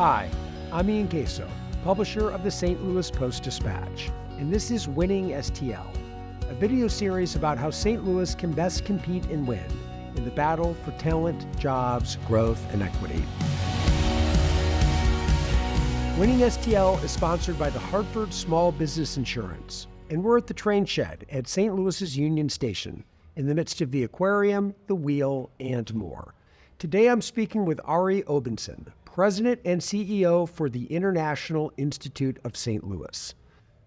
Hi, I'm Ian Queso, publisher of the St. Louis Post-Dispatch, and this is Winning-stl, a video series about how St. Louis can best compete and win in the battle for talent, jobs, growth, and equity. Winning-stl is sponsored by the Hartford Small Business Insurance, and we're at the train shed at St. Louis's Union Station, in the midst of the aquarium, the wheel, and more. Today I'm speaking with Arrey Obenson, President and CEO for the International Institute of St. Louis.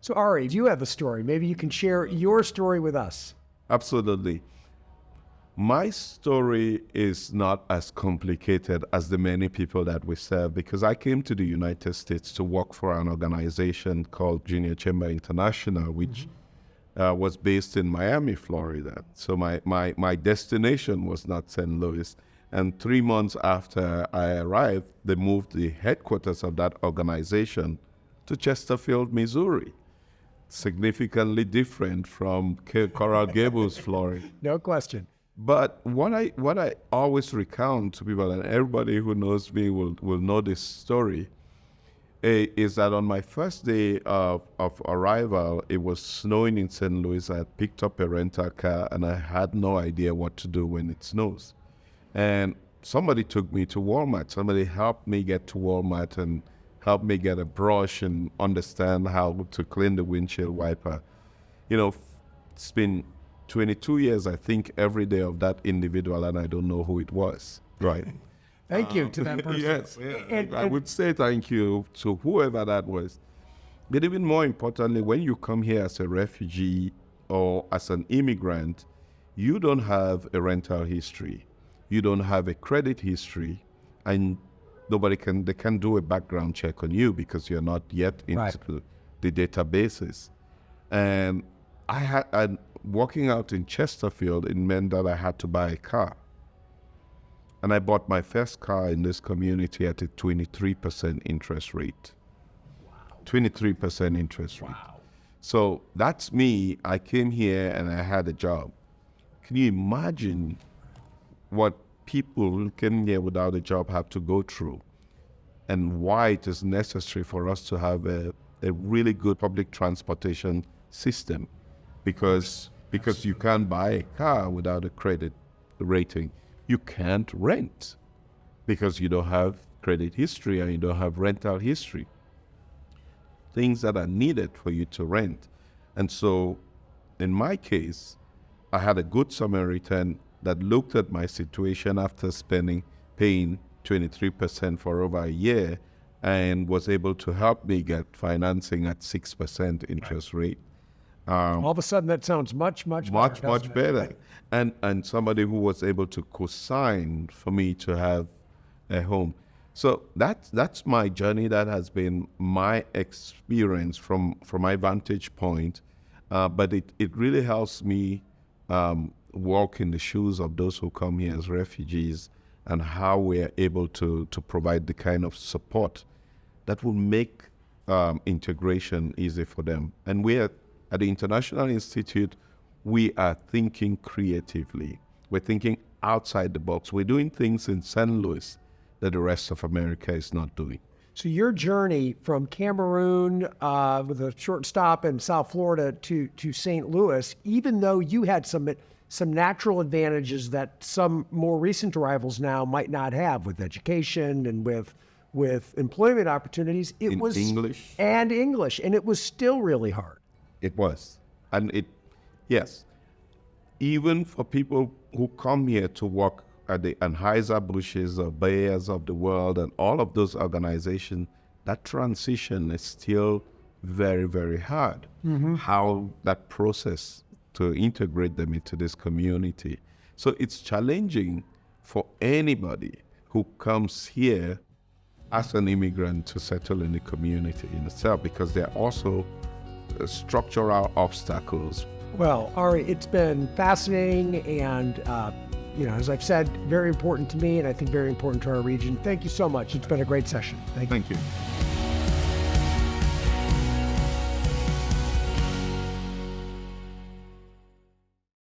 So Arrey, you have a story. Maybe you can share your story with us. Absolutely. My story is not as complicated as the many people that we serve, because I came to the United States to work for an organization called Junior Chamber International, which was based in Miami, Florida. So my destination was not St. Louis. And 3 months after I arrived, they moved the headquarters of that organization to Chesterfield, Missouri. Significantly different from Coral Gables, Florida. No question. But what I always recount to people, and everybody who knows me will know this story, is that on my first day of arrival, it was snowing in St. Louis. I had picked up a rental car, and I had no idea what to do when it snows. And somebody took me to Walmart. Somebody helped me get to Walmart and helped me get a brush and understand how to clean the windshield wiper. You know, it's been 22 years, I think, every day of that individual, and I don't know who it was. Right. Thank you to that person. Yes. Yeah. I would say thank you to whoever that was. But even more importantly, when you come here as a refugee or as an immigrant, you don't have a rental history. You don't have a credit history, and they can do a background check on you because you're not yet into the databases. And walking out in Chesterfield, it meant that I had to buy a car. And I bought my first car in this community at a 23% interest rate. Wow. 23% interest rate. Wow. So that's me. I came here and I had a job. Can you imagine what people who came here without a job have to go through, and why it is necessary for us to have a really good public transportation system? Because you can't buy a car without a credit rating. You can't rent because you don't have credit history and you don't have rental history. Things that are needed for you to rent. And so in my case, I had a good Samaritan that looked at my situation after paying 23% for over a year, and was able to help me get financing at 6% interest rate. All of a sudden, that sounds much better. And somebody who was able to co-sign for me to have a home. So that's my journey. That has been my experience from my vantage point. But it really helps me walk in the shoes of those who come here as refugees, and how we are able to provide the kind of support that will make integration easy for them. And we at the International Institute, we are thinking creatively. We're thinking outside the box. We're doing things in St. Louis that the rest of America is not doing. So your journey from Cameroon with a short stop in South Florida to St. Louis, even though you had some natural advantages that some more recent arrivals now might not have, with education and with employment opportunities, English, and it was still really hard. It was. And yes, even for people who come here to work at the Anheuser-Busch's or Bayers of the world and all of those organizations, that transition is still very, very hard. Mm-hmm. How that process to integrate them into this community. So it's challenging for anybody who comes here as an immigrant to settle in the community in itself, because there are also structural obstacles. Well, Arrey, it's been fascinating and, as I've said, very important to me, and I think very important to our region. Thank you so much. It's been a great session. Thank you.